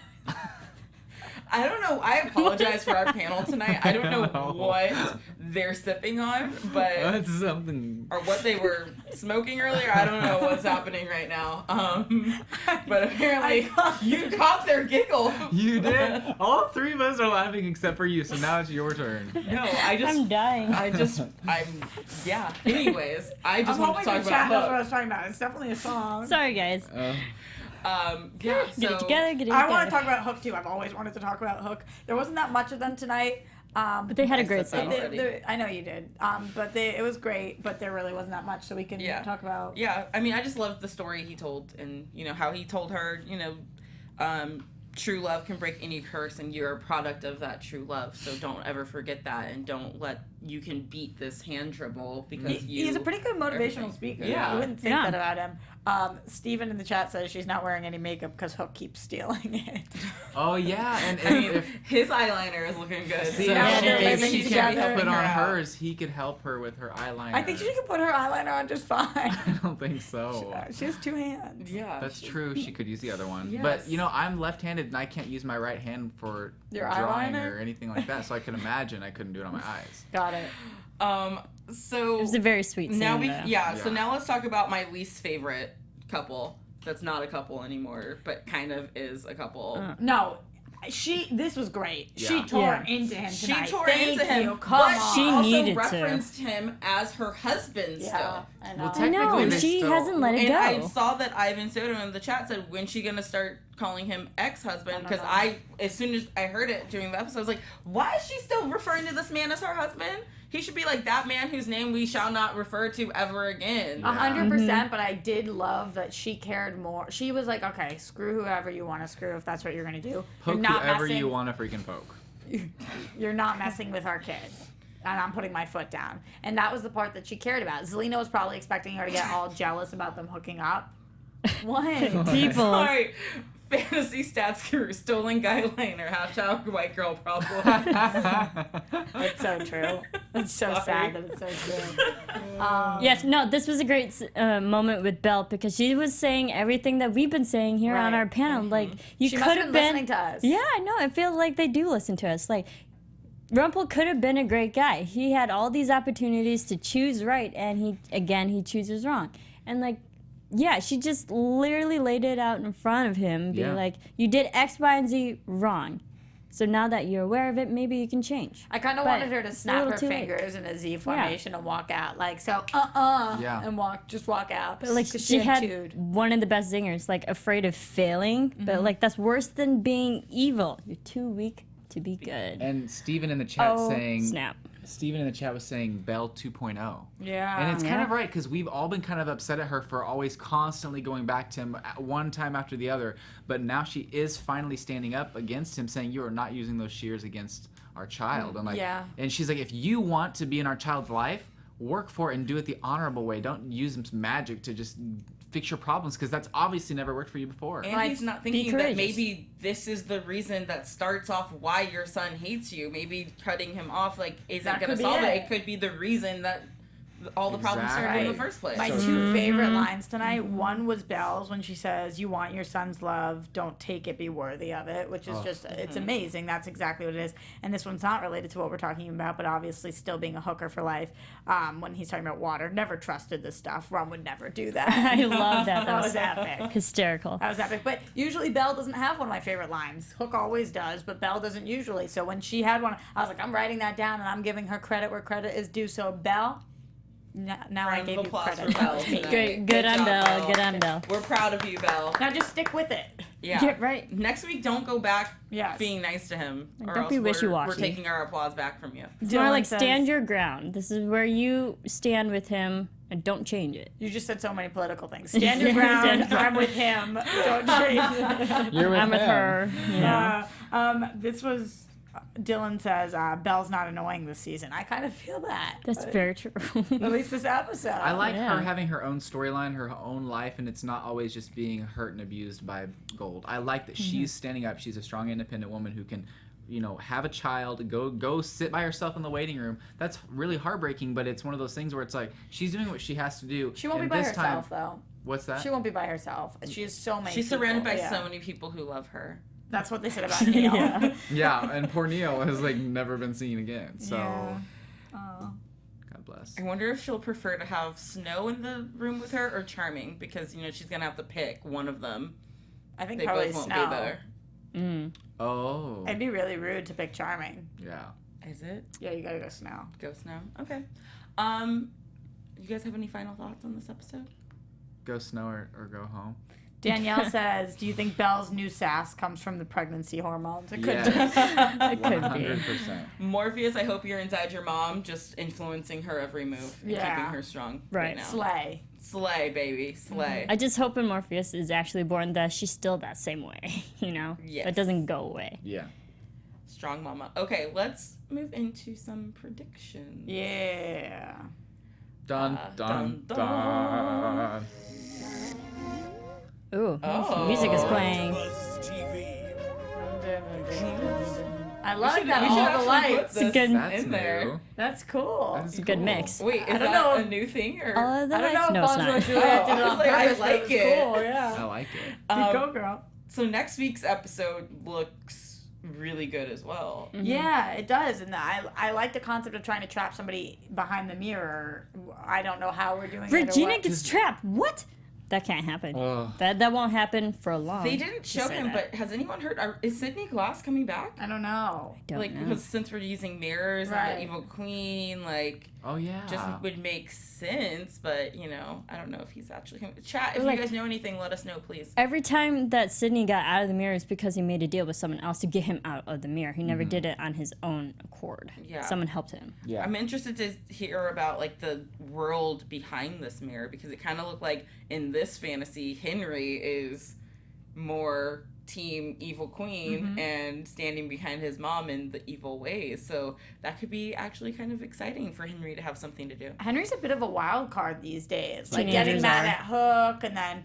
I don't know. I apologize for our panel tonight. I don't know what they're sipping on, but That's something. or what they were smoking earlier. I don't know what's happening right now. But apparently you caught their giggle. You did. All three of us are laughing except for you, so now it's your turn. No, I'm dying. yeah. Anyways, I just I'm want hoping to talk the chat knows what I about was talking about. It's definitely a song. Sorry, guys. yeah. Get So it together, get it I together. want to talk about Hook too. I've always wanted to talk about Hook. There wasn't that much of them tonight. But they had a I great said scene. that already. I know you did. But it was great. But there really wasn't that much, so we can talk about. yeah, I mean, I just loved the story he told, and how he told her, true love can break any curse, and you're a product of that true love. So don't ever forget that, and don't let you can beat this hand dribble because He's a pretty good motivational everything. speaker. Yeah. I wouldn't think Yeah. that about him. Steven in the chat says she's not wearing any makeup because Hook keeps stealing it. Oh yeah, and I mean, if his eyeliner is looking good. see, so Yeah, if they're she living can't together. put on Her out. hers, he could help her with her eyeliner. I think she can put her eyeliner on just fine. I don't think so. She has two hands. Yeah, That's true. She could use the other one. Yes. But I'm left-handed and I can't use my right hand for Your drawing eyeliner? or anything like that. So I can imagine I couldn't do it on my eyes. Got it. So It was a very sweet scene. now though. So now let's talk about my least favorite couple. That's not a couple anymore, but kind of is a couple. No, this was great. She Yeah. tore Yeah. into him She tonight. tore Thank into him, you. Come but on. she She also needed to. referenced him as her husband yeah, still. I know. Well, I know, Technically, they she still- hasn't let it And go. I saw that Ivan Soto in the chat said, when's she gonna start calling him ex-husband? Because as soon as I heard it during the episode, I was like, why is she still referring to this man as her husband? He should be like that man whose name we shall not refer to ever again. 100%, but I did love that she cared more. She was like, okay, screw whoever you want to screw if that's what you're going to do. Poke you're not whoever messing, you want to freaking poke. You're not messing with our kid. And I'm putting my foot down. And that was the part that she cared about. Zelina was probably expecting her to get all jealous about them hooking up. What? People. Sorry. Fantasy stats guru, stolen guy liner, #white girl problem. It's so true. It's so sad that it's so good. Yes, no, this was a great moment with Belle because she was saying everything that we've been saying here on Right. our panel. Like, you She could must have have been listening to us. Yeah, I know. I feel like they do listen to us. Like, Rumpel could have been a great guy. He had all these opportunities to choose right, and he chooses wrong. And like, yeah, she just literally laid it out in front of him, be like, you did X, Y, and Z wrong. So now that you're aware of it, maybe you can change. I kind of But wanted her to it's a snap little her too late. fingers in a Z formation and walk out. Like, so, and just walk out. But like, 'Cause she had chewed. one of the best zingers, like, afraid of failing. But like, that's worse than being evil. You're too weak to be good. And Steven in the chat saying, snap. Steven in the chat was saying Belle 2.0. Yeah. And it's kind of right because we've all been kind of upset at her for always constantly going back to him one time after the other. But now she is finally standing up against him, saying, you are not using those shears against our child. And like, and she's like, if you want to be in our child's life, work for it and do it the honorable way. Don't use magic to just fix your problems because that's obviously never worked for you before. And he's not thinking that courageous. maybe this is the reason that starts off why your son hates you. Maybe cutting him off isn't That going to could be solve it. it. It could be the reason that all the problems started in the first place. My two favorite lines tonight, one was Belle's when she says, you want your son's love, don't take it, be worthy of it, which is just, it's amazing. That's exactly what it is. And this one's not related to what we're talking about, but obviously still being a hooker for life. When he's talking about water, never trusted this stuff. Ron would never do that. I love that. That was epic. Hysterical. That was epic. But usually Belle doesn't have one of my favorite lines. Hook always does, but Belle doesn't usually. So when she had one, I was like, I'm writing that down and I'm giving her credit where credit is due. So Belle, now I Round gave of you applause credit. for Belle That was me. tonight. Good on job, Belle. Good on Belle. We're proud of you, Belle. Now just stick with it. Yeah. Yeah, right. Next week, don't go back Yes. being nice to him. Or Don't else be we're wishy-washy. taking our applause back from you. It's more Dylan like says- stand your ground. This is where you stand with him and don't change it. You just said so many political things. Stand your ground. I'm with him. Don't change. You're with I'm with him. her. You know. This was Dylan says Belle's not annoying this season. I kind of feel that. That's very true. At least this episode. I like Yeah. her having her own storyline, her own life, and it's not always just being hurt and abused by Gold. I like that she's standing up. She's a strong, independent woman who can, have a child, go sit by herself in the waiting room. That's really heartbreaking, but it's one of those things where it's like she's doing what she has to do. She won't and be by this herself time, though. What's that? She won't be by herself. She has so many. She's surrounded by people. so many people who love her. That's what they said about Neil. Yeah. Yeah, and poor Neil has never been seen again. So Yeah. God bless. I wonder if she'll prefer to have Snow in the room with her or Charming, because she's gonna have to pick one of them. I think They probably both won't Snow. be there. Oh. It'd be really rude to pick Charming. Yeah. Is it? Yeah, you gotta go Snow. Go Snow. Okay. You guys have any final thoughts on this episode? Go Snow or go home. Danielle says, "Do you think Belle's new sass comes from the pregnancy hormones?" It could Yes. It could be. 100%. Morpheus, I hope you're inside your mom, just influencing her every move and Yeah. keeping her strong. Right. now. slay. Slay, baby. Slay. I just hope when Morpheus is actually born that she's still that same way, Yes. That doesn't go away. Yeah. Strong mama. Okay, let's move into some predictions. Yeah. Dun Dun, dun dun. dun. Ooh, Oh. music is playing. I like We that. should All the actually put lights. this good- That's in there. new. That's cool. That's It's a good cool. mix. Wait, is I don't that know. a new thing or? All of the I don't know lights? if No, it's Bonzo not. Juliet did it I was on like, I purpose, but like was it. Cool, I yeah. like it. You go, girl. So next week's episode looks really good as well. Yeah, it does, and I like the concept of trying to trap somebody behind the mirror. I don't know how we're doing it. Regina or what. gets trapped. What? That can't happen. Ugh. That won't happen for long. They didn't show say him, that. but has anyone heard? Is Sydney Glass coming back? I don't know. Don't Like, know. because since we're using mirrors and Right. the evil queen, like, Oh yeah. just would make sense. But I don't know if he's actually coming. Chat, if Like- you guys know anything, let us know, please. Every time that Sydney got out of the mirror is because he made a deal with someone else to get him out of the mirror. He never did it on his own accord. Yeah. Someone helped him. Yeah. I'm interested to hear about the world behind this mirror, because it kind of looked like in this fantasy, Henry is more team evil queen and standing behind his mom in the evil ways. So that could be actually kind of exciting for Henry to have something to do. Henry's a bit of a wild card these days. Like Teenagers getting mad are. at Hook, and then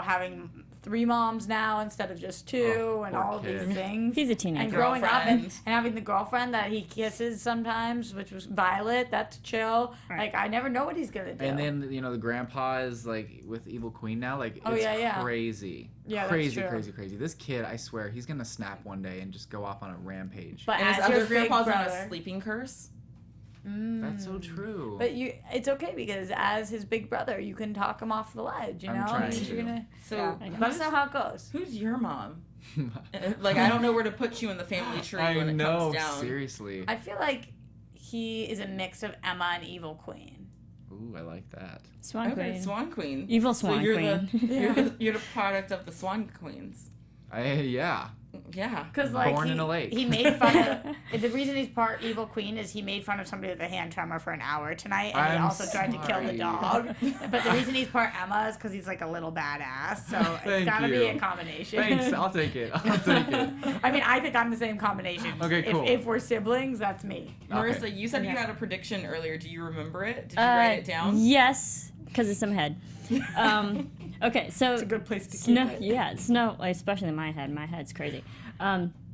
having 3 moms now instead of just 2, and poor all of kid. these things. He's a And teenager. growing up and Girlfriend. having the girlfriend that he kisses sometimes, which was Violet, that's chill. Right. Like, I never know what he's gonna do. And then the grandpa is like with Evil Queen now. Like Oh, it's yeah. crazy. Yeah, that's crazy, true. crazy. This kid, I swear, he's gonna snap one day and just go off on a rampage. But And his as your other big grandpa's on brother, a sleeping curse. That's so true. But it's okay because as his big brother, you can talk him off the ledge. You I'm know, trying You're to. gonna. So Yeah. Let us know how it goes. who's your mom? Like, I don't know where to put you in the family tree I when it know, comes down. seriously. I feel like he is a mix of Emma and Evil Queen. Ooh, I like that. Swan Okay, Queen. Swan Queen. Evil Swan so you're Queen. you're the product of the Swan Queens. Yeah. Yeah. Because like Born in a lake. he made fun of the reason he's part Evil Queen is he made fun of somebody with a hand tremor for an hour tonight, and he I'm also tried to kill the sorry. dog. But the reason he's part Emma is because he's like a little badass. So it's Thank gotta be you. a combination. Thanks. I'll take it. I'll take it. I mean, I think I'm the same combination. Okay, cool. If we're siblings, that's me. Marissa, Okay. you said you Yeah. had a prediction earlier. Do you remember it? Did you write it down? Yes, because it's in my head. Okay, so It's a good place to keep Snow, it. yeah, Snow, especially in my head. My head's crazy.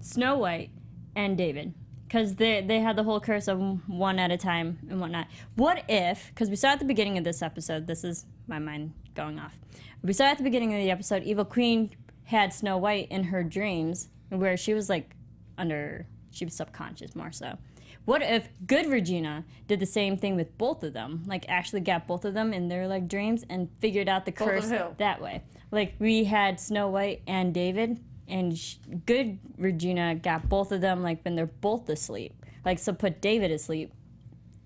Snow White and David, because they had the whole curse of one at a time and whatnot. What if, because we saw at the beginning of this episode, this is my mind going off. We saw at the beginning of the episode, Evil Queen had Snow White in her dreams, where she was like she was subconscious more so. What if good Regina did the same thing with both of them? Like actually got both of them in their like dreams and figured out the Both of curse who? that way. Like we had Snow White and David, and good Regina got both of them like when they're both asleep. Like so put David asleep,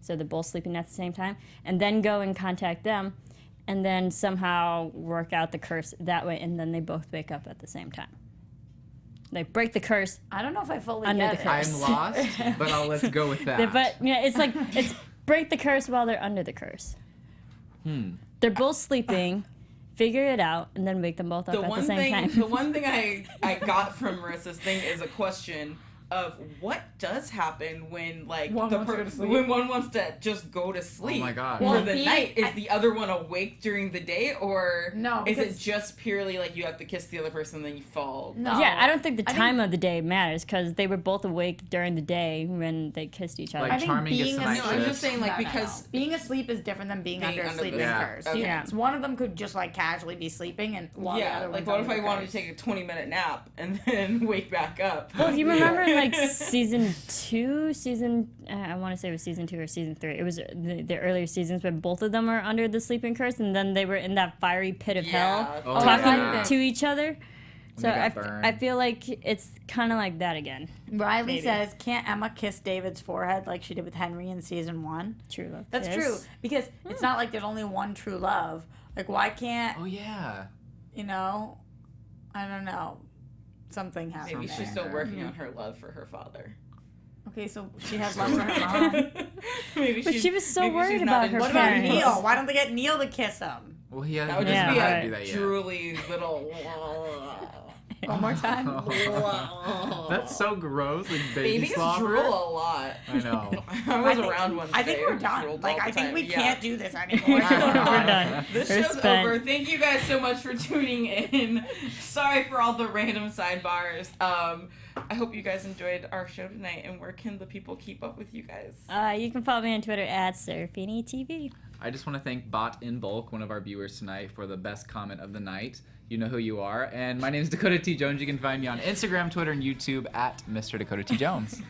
so they're both sleeping at the same time, and then go and contact them, and then somehow work out the curse that way, and then they both wake up at the same time. Like break the curse. I don't know if I fully Under get the it. curse. I'm lost, but let's go with that. But yeah, it's like it's break the curse while they're under the curse. They're both sleeping, figure it out, and then wake them both up The at one the same thing, time. the one thing I got from Marissa's thing is a question of what does happen when like One wants to go to sleep. when one wants to just go to sleep Oh my God. for Well, the night. Is the other one awake during the day, or No, is it because- just purely like you have to kiss the other person and then you fall? No. Yeah, I don't think the I think- time of the day matters because they were both awake during the day when they kissed each other. Like, I think Charming gets being the a night No, I'm shift. just saying like No. because Being asleep is different than being under a under sleeping the- curse. Okay. Yeah. So one of them could just like casually be sleeping, and while the yeah, other like one's what if under I the wanted curse. to take a 20-minute nap and then wake back up? Well, you remember in like season 2, I want to say it was season 2 or season 3. It was the earlier seasons where both of them are under the sleeping curse, and then they were in that fiery pit of hell, Oh, talking yeah. to each other. When So they got I burned. feel like it's kind of like that again. Riley Maybe. says, "Can't Emma kiss David's forehead like she did with Henry in season 1?" True love. That's kiss. true because it's not like there's only one true love. Like, why can't Oh yeah. you know? I don't know. Something happened. Maybe there. she's still working on her love for her father. Okay, so she has love for her mom. Maybe But she's- she was so maybe worried she's not about her What about parents. Neil? Why don't they get Neil to kiss him? Well, he has That would he just doesn't be know how a to do that yet. truly little. One more time. That's so gross. Like baby Babies slobber. drool a lot. I know. I was think- around one. I think today. we're It done. drooled Like, all I the think time. we Yeah. can't do this anymore. We're done. This We're show's spent. over. Thank you guys so much for tuning in. Sorry for all the random sidebars. I hope you guys enjoyed our show tonight. And where can the people keep up with you guys? You can follow me on Twitter at Serafini TV. I just want to thank Bot in Bulk, one of our viewers tonight, for the best comment of the night. You know who you are. And my name is Dakota T. Jones. You can find me on Instagram, Twitter, and YouTube at Mr. Dakota T. Jones.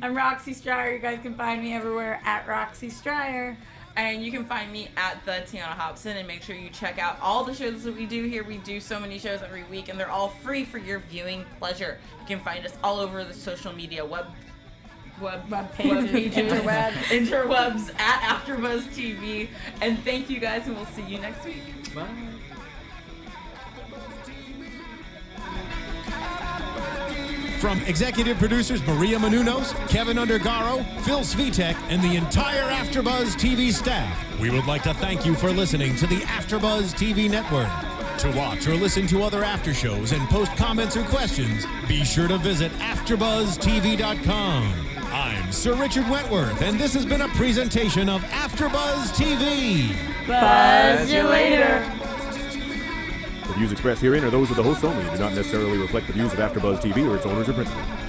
I'm Roxy Striar. You guys can find me everywhere at Roxy Striar. And you can find me at the Tiona Hobson, and make sure you check out all the shows that we do here. We do so many shows every week, and they're all free for your viewing pleasure. You can find us all over the social media web pages, interwebs at AfterBuzz TV. And thank you guys, and we'll see you next week. Bye. From executive producers Maria Menounos, Kevin Undergaro, Phil Svitek, and the entire AfterBuzz TV staff, we would like to thank you for listening to the AfterBuzz TV network. To watch or listen to other after shows and post comments or questions, be sure to visit AfterBuzzTV.com. I'm Sir Richard Wentworth, and this has been a presentation of AfterBuzz TV. Buzz you later. views expressed herein are those of the hosts only and do not necessarily reflect the views of AfterBuzz TV or its owners or principals.